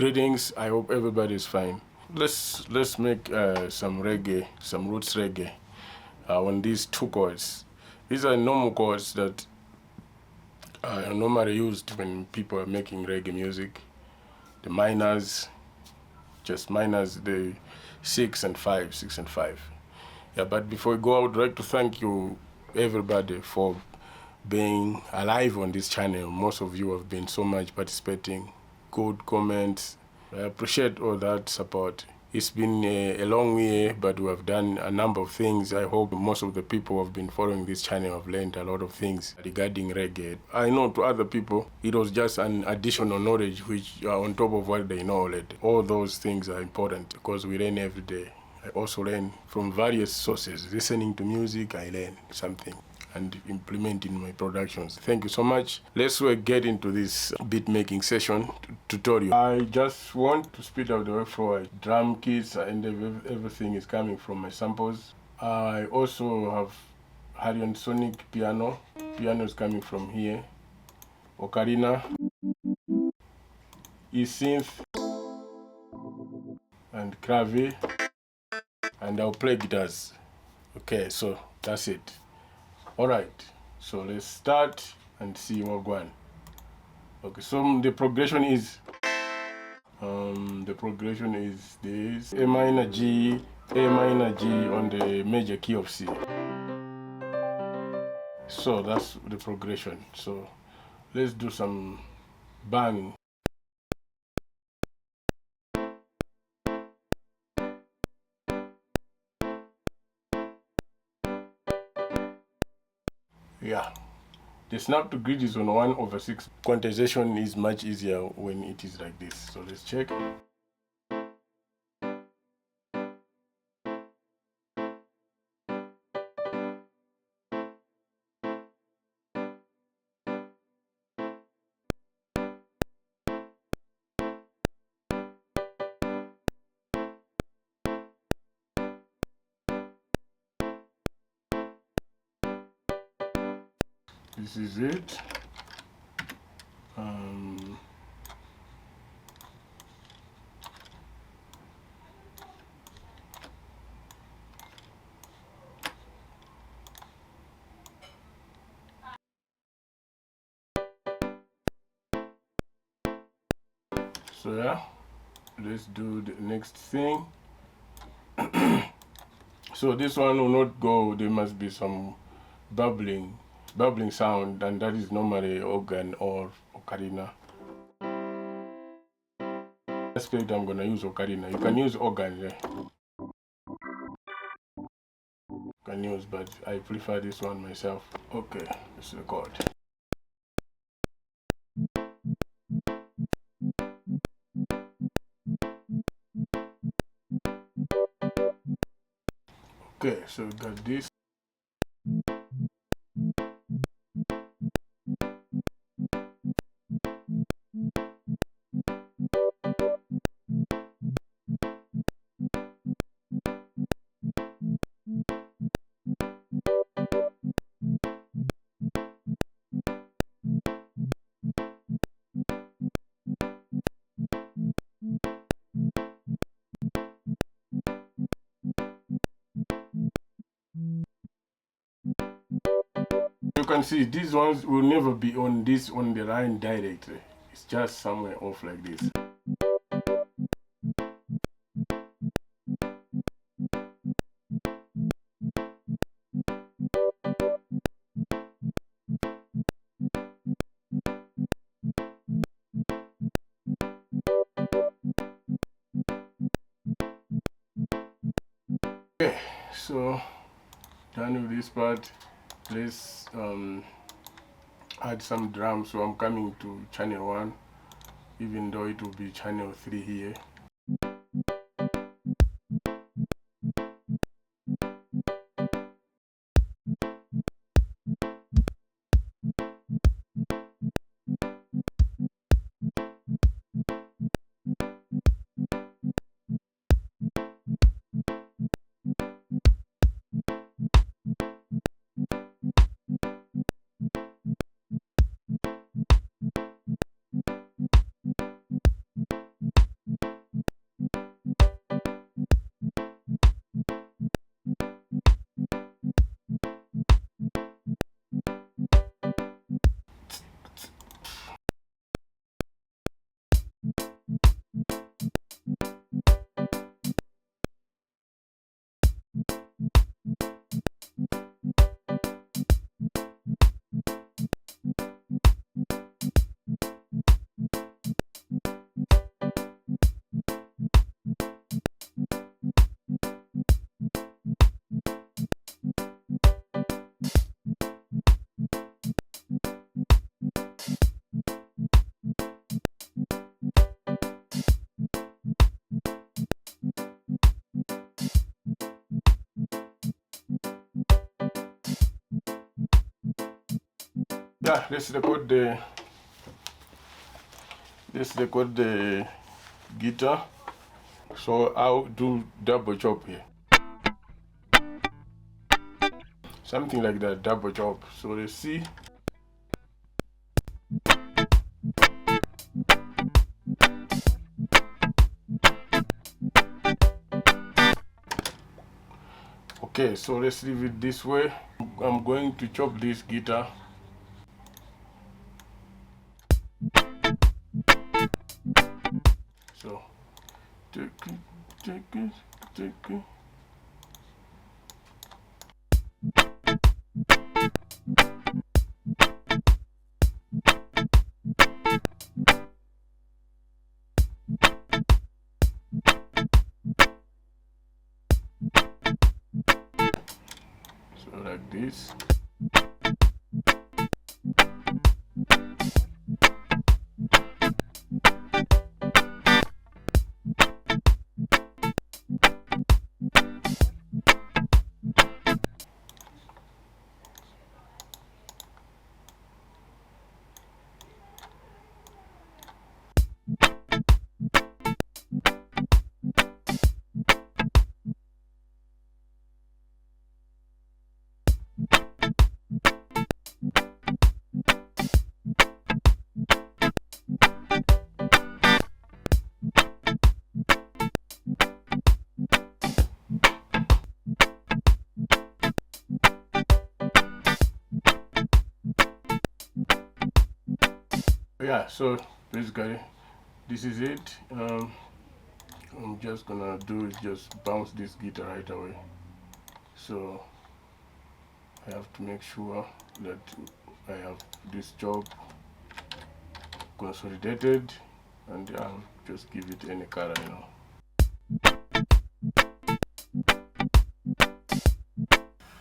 Greetings. I hope everybody is fine. Let's make some reggae, some roots reggae on these two chords. These are normal chords that are normally used when people are making reggae music. The minors, just minors, the 6 and 5, 6 and 5. Yeah, but before we go, I would like to thank you, everybody, for being alive on this channel. Most of you have been so much participating, good comments. I appreciate all that support. It's been a long year, but we have done a number of things. I hope most of the people who have been following this channel have learned a lot of things regarding reggae. I know to other people, it was just an additional knowledge which are on top of what they know already. All those things are important because we learn every day. I also learn from various sources. Listening to music, I learn something and implement in my productions. Thank you so much. Let's get into this beat making session tutorial. I just want to speed up the workflow. Drum kits and everything is coming from my samples. I also have Harrion Sonic piano. Piano is coming from here. Ocarina, E-synth, and clave, and I'll play guitars. Okay, so that's it. Alright, so let's start and see what going. Okay, so the progression is this: A minor G, A minor G on the major key of C. So that's the progression. So let's do some bang. Yeah. The snap to grid is on 1/6. Quantization is much easier when it is like this. So let's check. This is it. So yeah, let's do the next thing. So this one will not go, there must be some bubbling sound, and that is normally organ or ocarina. Aspect I'm gonna use ocarina. You can use organ, yeah. You can use, but I prefer this one myself. Okay, let's record. Okay, so we got this. You can see these ones will never be on the line directly. It's just somewhere off like this. Okay, so done with this part. Let's add some drums. So I'm coming to channel 1, even though it will be channel 3 here. Yeah, let's record the guitar. So I'll do double chop here. Something like that, double chop. So let's see. Okay, so let's leave it this way. I'm going to chop this guitar. So take it. So like this. Yeah, so basically this is it. I'm just gonna do is just bounce this guitar right away. So I have to make sure that I have this job consolidated, and I'll just give it any color, you know.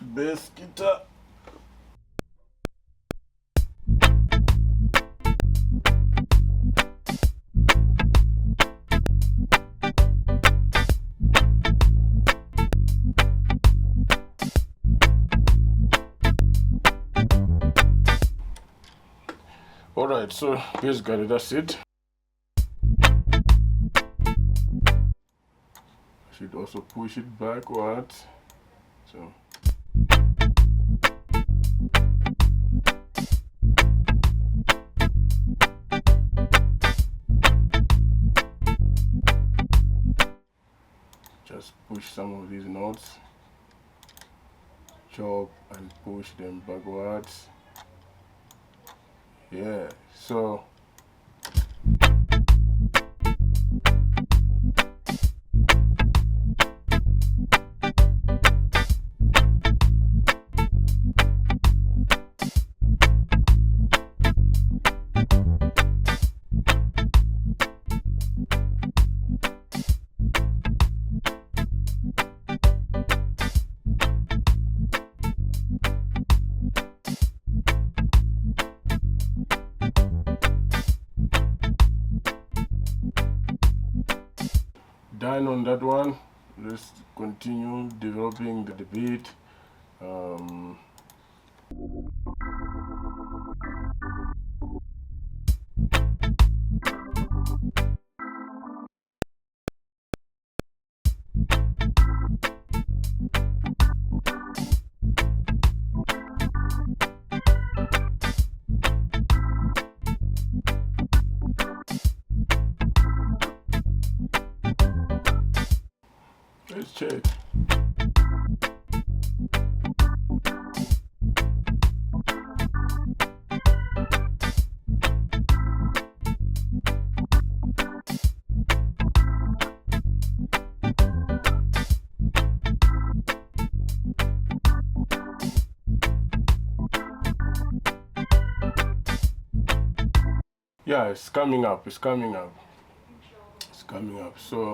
Bass guitar. Alright, so basically that's it. I should also push it backwards. So just push some of these notes, chop and push them backwards. Yeah, so done on that one. Let's continue developing the beat. Let's check. Yeah, it's coming up. So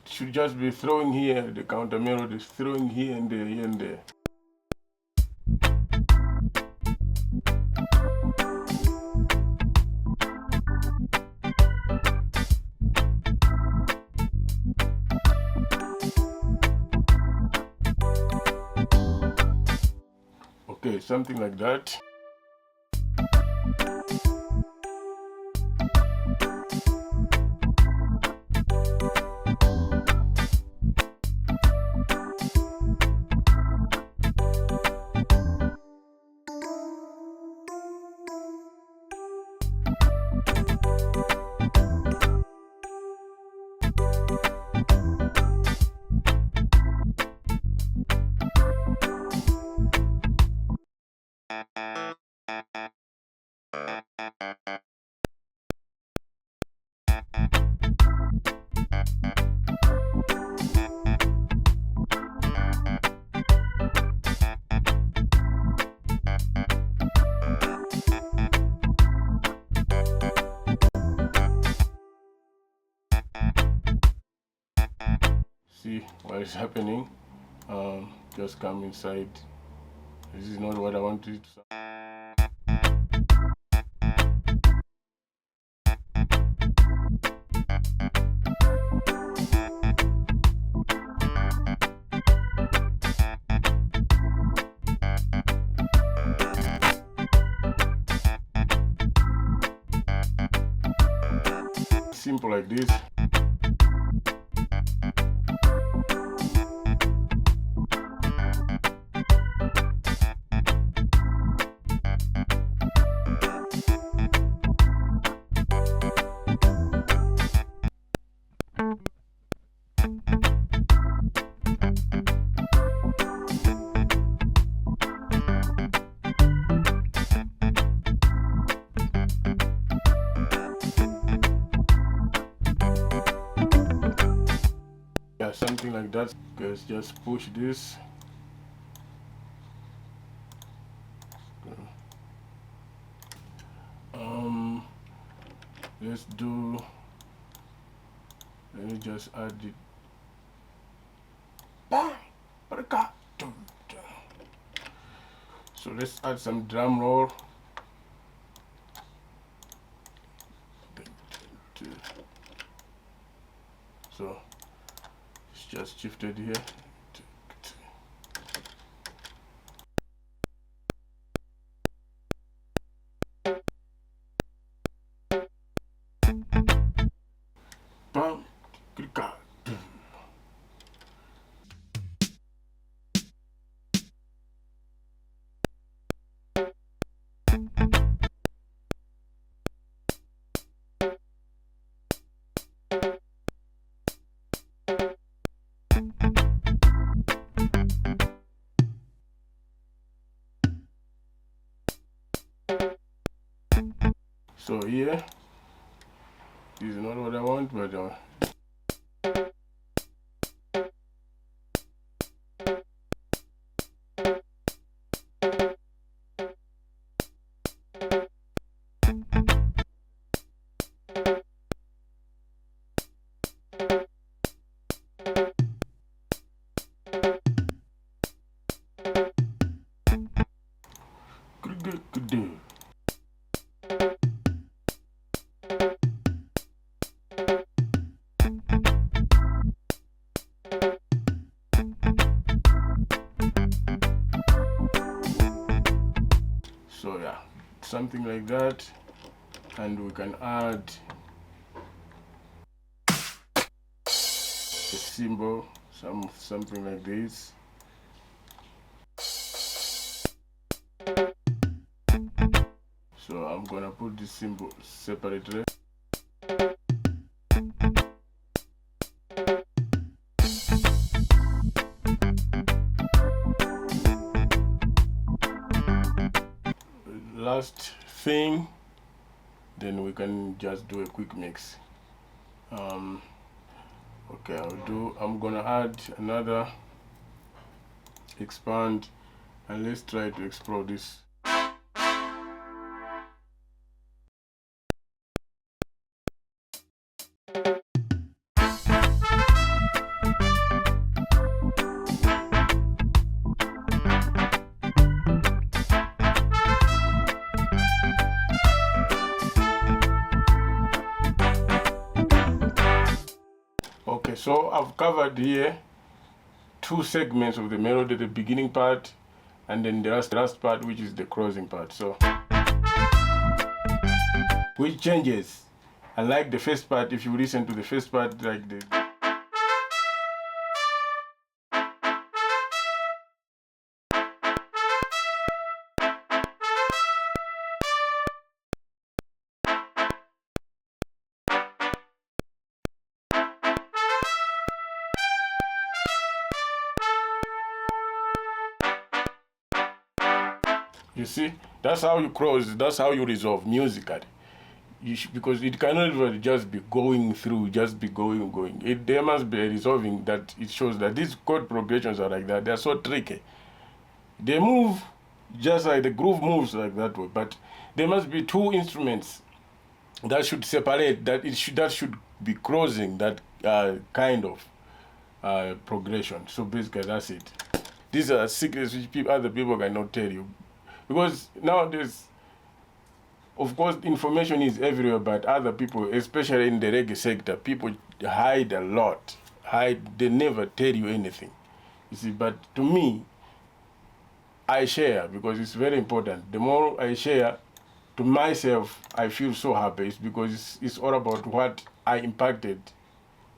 it should just be throwing here, the counter melody is throwing here and there, here and there. Okay, something like that. See what is happening. Just come inside. This is not what I wanted to sound. Simple like this. Yeah, something like that. Guys, just push this. Let's do. Let me just add it. So let's add some drum roll. So it's just shifted here. Bam, click. So here, this is not what I want, but so yeah, something like that, and we can add a cymbal, something like this. So I'm gonna put this cymbal separately. Last thing, then we can just do a quick mix. Okay, I'm gonna add another expand, and let's try to explore this. Okay, so I've covered here 2 segments of the melody, the beginning part and then the last part, which is the closing part. So which changes, unlike the first part. If you listen to the first part, like the you see, that's how you close, that's how you resolve musically. because it cannot really just be going through, just be going. There must be a resolving that it shows that these chord progressions are like that. They're so tricky. They move just like the groove moves like that way, but there must be two instruments that should separate, that should be crossing that kind of progression. So basically that's it. These are secrets which other people cannot tell you, because nowadays, of course, information is everywhere, but other people, especially in the reggae sector, people hide a lot. They never tell you anything. You see, but to me, I share because it's very important. The more I share to myself, I feel so happy. It's because it's all about what I impacted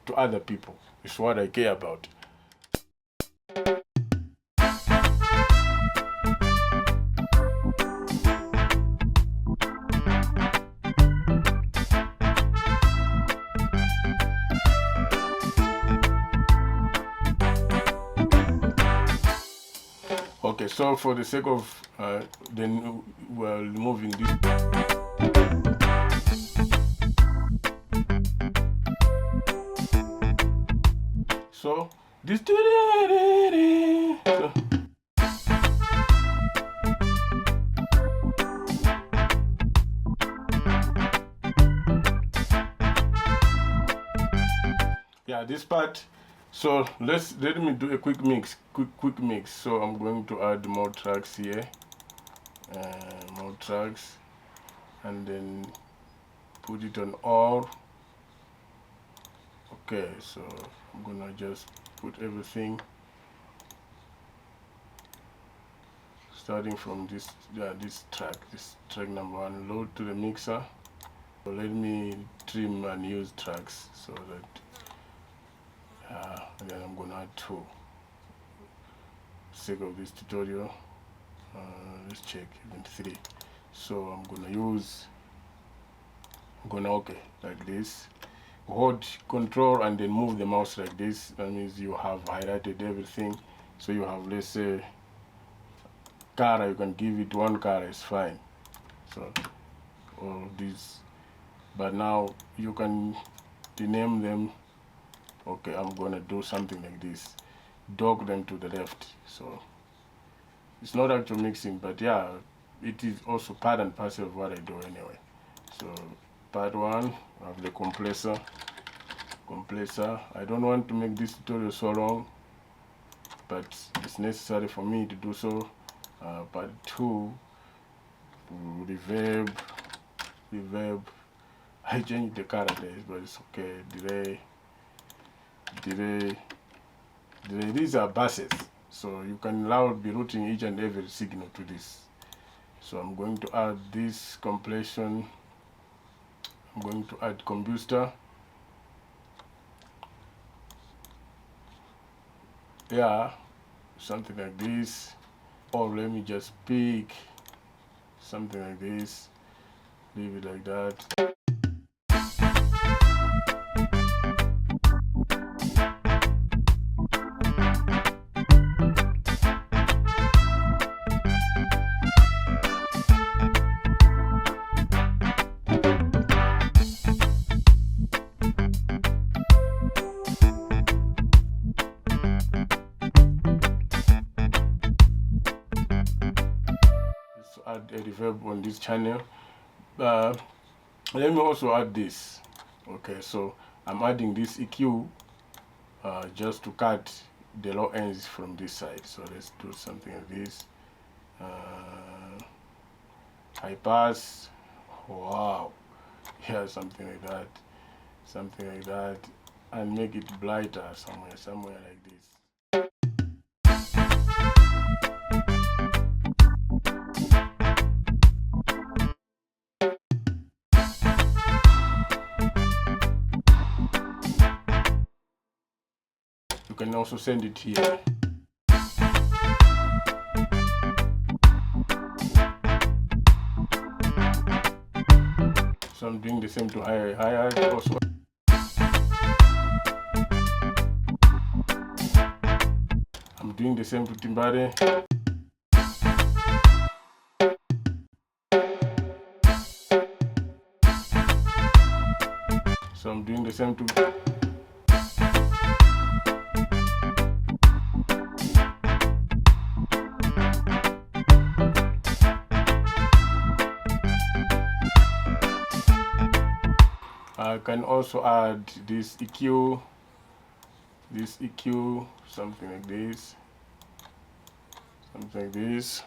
to other people. It's what I care about. Okay, so for the sake of then we're removing this. So this. So, yeah, this part. So let me do a quick mix. So I'm going to add more tracks here, more tracks, and then put it on all. Okay, so I'm gonna just put everything starting from this track number 1, load to the mixer. So let me trim and use tracks so that and then I'm gonna add 2 for the sake of this tutorial. Let's check, even 3. So I'm gonna okay, like this, hold control and then move the mouse like this. That means you have highlighted everything. So you have, let's say, color, you can give it 1 color, is fine. So all these, but now you can rename them. Okay, I'm gonna do something like this, dog them to the left. So it's not actual mixing, but yeah, it is also part and parcel of what I do anyway. So part 1 of the compressor. I don't want to make this tutorial so long, but it's necessary for me to do so. Part 2, reverb. I changed the color days, but it's okay. Delay. These are buses, so you can now be routing each and every signal to this. So I'm going to add this compression. I'm going to add combustor. Yeah, something like this. Or let me just pick something like this. Leave it like that. Add a reverb on this channel. Let me also add this. Okay, so I'm adding this EQ just to cut the low ends from this side. So let's do something like this. High pass. Wow. Yeah, something like that, and make it brighter somewhere like this. You can also send it here. So I'm doing the same to hi-hat also. I'm doing the same to timbale. doing the same too. I can also add this EQ, something like this, something like this.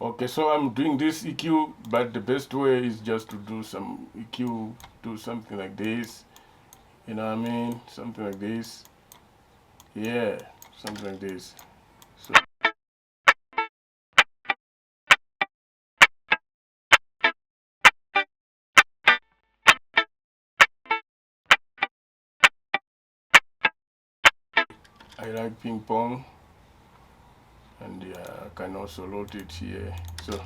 Okay, so I'm doing this EQ, but the best way is just to do some EQ, do something like this, you know what I mean? Something like this. Yeah, something like this. So I like ping pong, and yeah, I can also load it here. So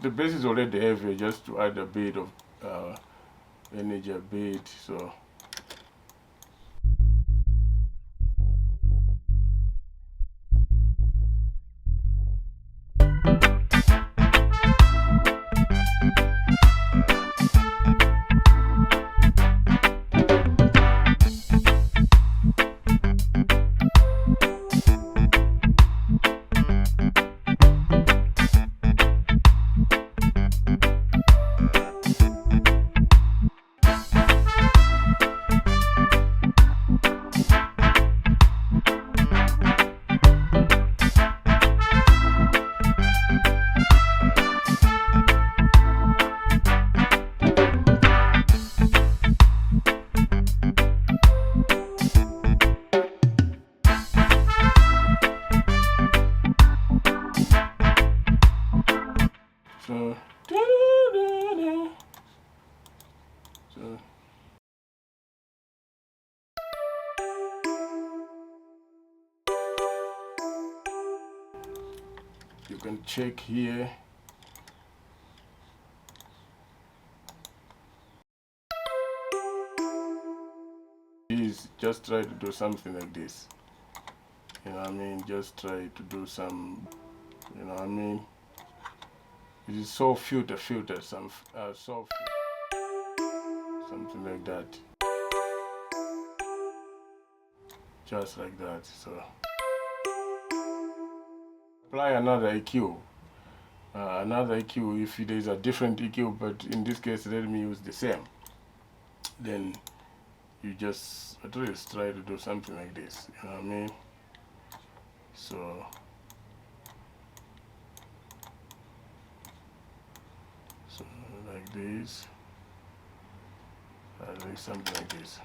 the bass is already heavy, just to add a bit of energy, a bit. So you can check here. Please just try to do something like this. You know what I mean? Just try to do some, you know what I mean? It is so filter, some soft, something like that. Just like that. So apply another EQ. Another EQ, if there is a different EQ, but in this case let me use the same. Then you just at least try to do something like this, you know what I mean? So like this, like something like this.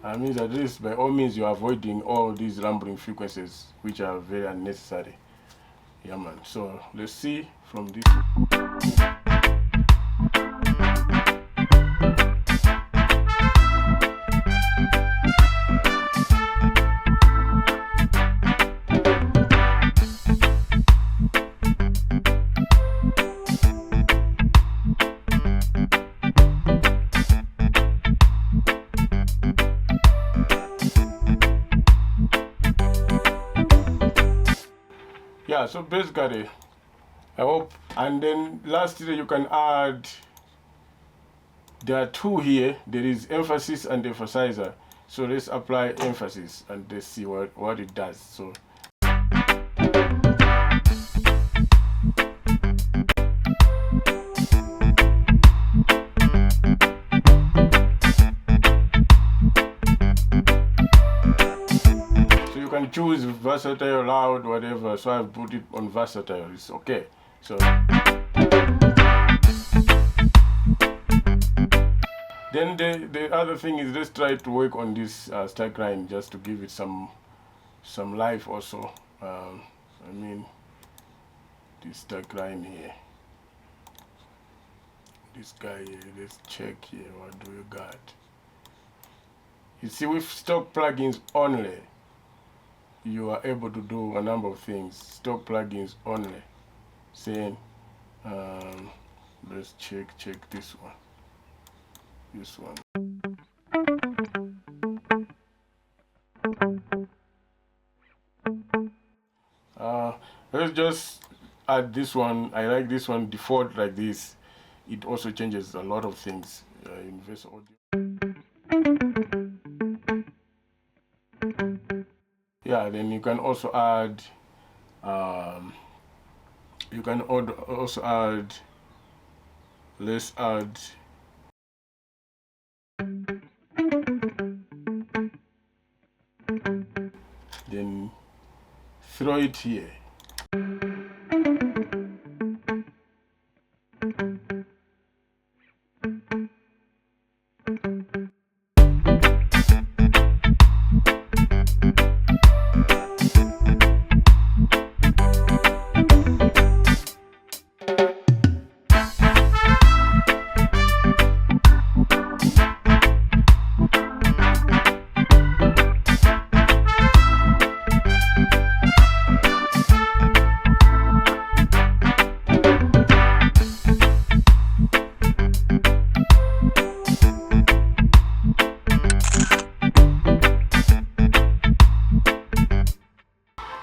I mean, at least by all means you're avoiding all these rambling frequencies which are very unnecessary. Yeah man, so let's see from this. Yeah, so basically, I hope, and then lastly you can add, there are two here, there is emphasis and emphasizer. So let's apply emphasis and let's see what it does. So choose versatile, loud, whatever, so I've put it on versatile. It's okay. So then the other thing is, let's try to work on this stack line just to give it some life also. I mean, this stack line here, this guy here, let's check here, what do you got? You see, with stock plugins only, you are able to do a number of things. Stock plugins only. Saying, let's check this one. This one. Let's just add this one. I like this one default like this. It also changes a lot of things in voice audio. Yeah, then you can also add let's add then throw it here.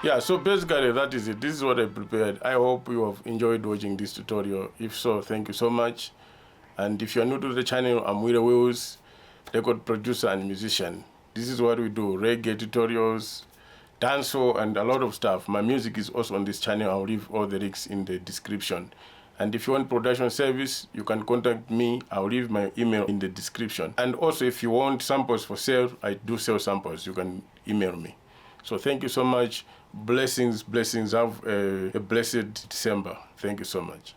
Yeah, so basically that is it. This is what I prepared. I hope you have enjoyed watching this tutorial. If so, thank you so much. And if you're new to the channel, I'm willywheelz, record producer and musician. This is what we do: reggae tutorials, dancehall, and a lot of stuff. My music is also on this channel. I'll leave all the links in the description. And if you want production service, you can contact me. I'll leave my email in the description. And also, if you want samples for sale, I do sell samples. You can email me. So thank you so much. Blessings. Have a blessed December. Thank you so much.